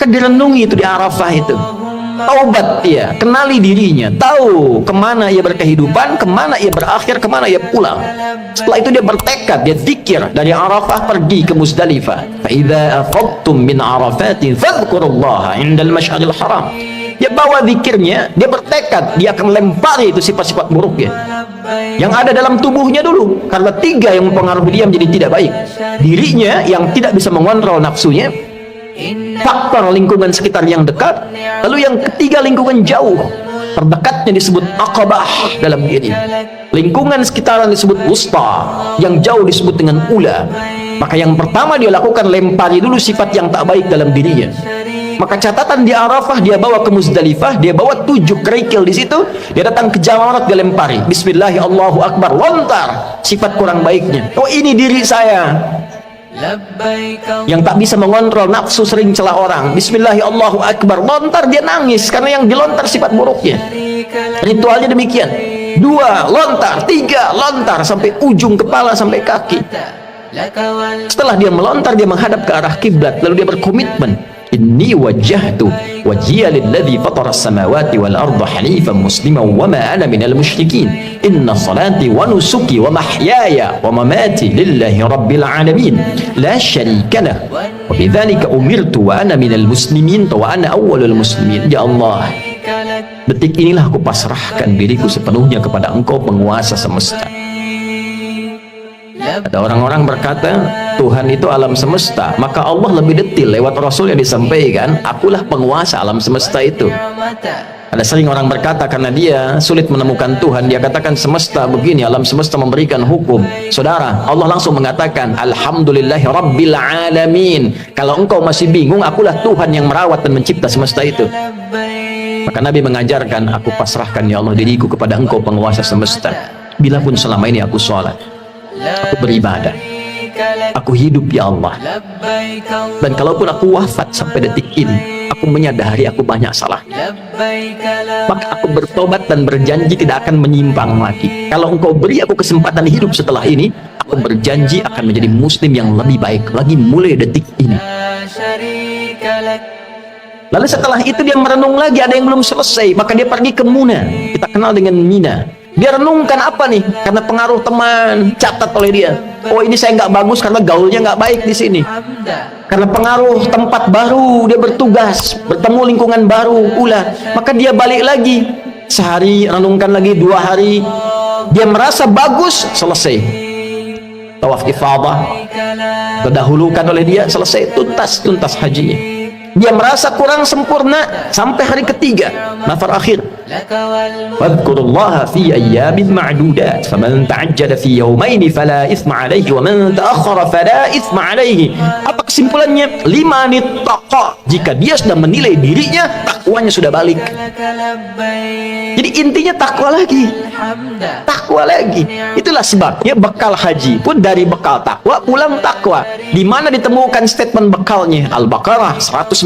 Maka direnungi itu di Arafah itu. Taubat dia, kenali dirinya, tahu kemana ia berkehidupan, kemana ia berakhir, kemana ia pulang. Setelah itu dia bertekad, dia zikir dari Arafah pergi ke Muzdalifah. Fa'idha afadtum min arafatin fadhkurullaha indal masy'aril haram. Dia bawa zikirnya, dia bertekad, dia akan lempari itu sifat-sifat buruknya yang ada dalam tubuhnya dulu, karena 3 yang mempengaruhi dia menjadi tidak baik. Dirinya yang tidak bisa mengontrol nafsunya, faktor lingkungan sekitar yang dekat, lalu yang ketiga lingkungan jauh. Terdekatnya disebut aqabah dalam diri, lingkungan sekitaran disebut wusta, yang jauh disebut dengan ula. Maka yang pertama dia lakukan, lempari dulu sifat yang tak baik dalam dirinya. Maka catatan di Arafah dia bawa ke Muzdalifah, dia bawa 7 kerikil di situ, dia datang ke Jamarat, dia lempari bismillah, Allahu Akbar, lontar sifat kurang baiknya. Oh, ini diri saya yang tak bisa mengontrol nafsu, sering celah orang. Bismillah, Allahu Akbar, lontar, dia nangis karena yang dilontar sifat buruknya. Ritualnya demikian. 2 lontar, 3 lontar, sampai ujung kepala sampai kaki. Setelah dia melontar, dia menghadap ke arah kiblat, lalu dia berkomitmen, inni wajjahtu wajhiya lilladzi fatara as-samawati wal arda hanifan musliman wa ma ana minal musyrikin inna salati wa nusuki wa mahyaya wa mamati lillahi rabbil alamin la syarika lah wa bidzalika umirtu wa ana minal muslimin wa ana awwalul muslimin. Ya Allah, detik inilah aku pasrahkan diriku sepenuhnya kepada Engkau, penguasa semesta. Ada orang-orang berkata Tuhan itu alam semesta, maka Allah lebih detail lewat Rasul yang disampaikan, akulah penguasa alam semesta itu. Ada sering orang berkata karena dia sulit menemukan Tuhan, dia katakan semesta begini, alam semesta memberikan hukum. Saudara, Allah langsung mengatakan alhamdulillahi rabbil alamin. Kalau engkau masih bingung, akulah Tuhan yang merawat dan mencipta semesta itu. Maka Nabi mengajarkan, aku pasrahkan ya Allah diriku kepada Engkau, penguasa semesta. Bila pun selama ini aku sholat, aku beribadah, aku hidup ya Allah, dan kalaupun aku wafat sampai detik ini, aku menyadari aku banyak salah, maka aku bertobat dan berjanji tidak akan menyimpang lagi. Kalau Engkau beri aku kesempatan hidup setelah ini, aku berjanji akan menjadi muslim yang lebih baik lagi mulai detik ini. Lalu setelah itu dia merenung lagi, ada yang belum selesai, maka dia pergi ke Muna, kita kenal dengan Mina. Dia renungkan apa nih? Karena pengaruh teman, catat oleh dia. Oh, ini saya nggak bagus karena gaulnya nggak baik di sini. Karena pengaruh tempat baru, dia bertugas, bertemu lingkungan baru, ulah. Maka dia balik lagi. Sehari, renungkan lagi, 2 hari. Dia merasa bagus, selesai. Tawaf ifadah, terdahulukan oleh dia, selesai, tuntas hajinya. Dia merasa kurang sempurna sampai hari ketiga, nafar akhir. Wadhkurullaha fi ayyamin ma'dudat faman ta'ajjala fi yawmaini fala ithma alaihi wa man ta'akhkhara fala ithma alaihi. Apa kesimpulannya? 5 nittaqa. Jika dia sudah menilai dirinya, takwanya sudah balik. Jadi intinya takwa lagi. Takwa lagi. Itulah sebabnya bekal haji pun dari bekal takwa pulang takwa. Di mana ditemukan statement bekalnya? Al-Baqarah 197.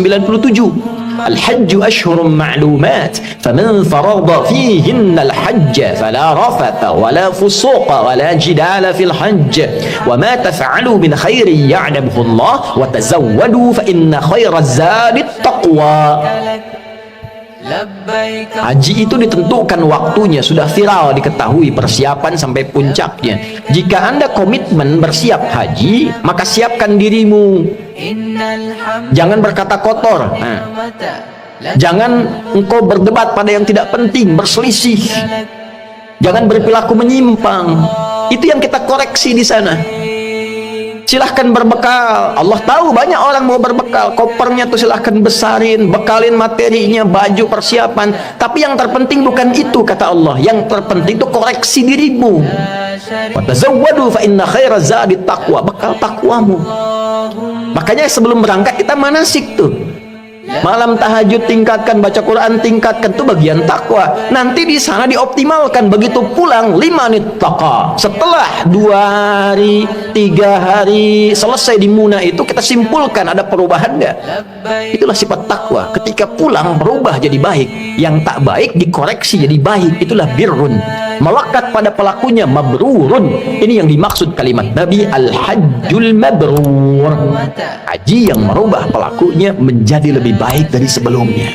Al-hajju ashhurun ma'lumat faman farada fihinna al-hajj fala rafatha wala fusuqa wala jidala fil hajj wa ma taf'alu min khairin ya'lamuhu Allah wa tazawwadu fa inna khairaz zadi taqwa. Haji itu ditentukan waktunya, sudah viral, diketahui persiapan sampai puncaknya. Jika Anda komitmen bersiap haji, maka siapkan dirimu. Jangan berkata kotor. Jangan engkau berdebat pada yang tidak penting, berselisih. Jangan berperilaku menyimpang. Itu yang kita koreksi di sana. Silahkan berbekal. Allah tahu banyak orang mau berbekal, kopernya tuh silahkan besarin, bekalin materinya, baju, persiapan. Tapi yang terpenting bukan itu, kata Allah. Yang terpenting itu koreksi dirimu. Wa tazawwadu fa inna khairaz zadi taqwa. Bekal takwamu. Makanya sebelum berangkat kita manasik tuh. Malam tahajud tingkatkan, baca Quran tingkatkan, itu bagian takwa. Nanti di sana dioptimalkan. Begitu pulang 5 nittaqa. Setelah 2 hari, 3 hari selesai di Muna itu, kita simpulkan ada perubahan nggak? Itulah sifat takwa. Ketika pulang berubah jadi baik, yang tak baik dikoreksi jadi baik. Itulah birrun. melekat pada pelakunya, mabrurun. Ini yang dimaksud kalimat Nabi, al-hajjul mabrur, haji yang merubah pelakunya menjadi lebih baik dari sebelumnya.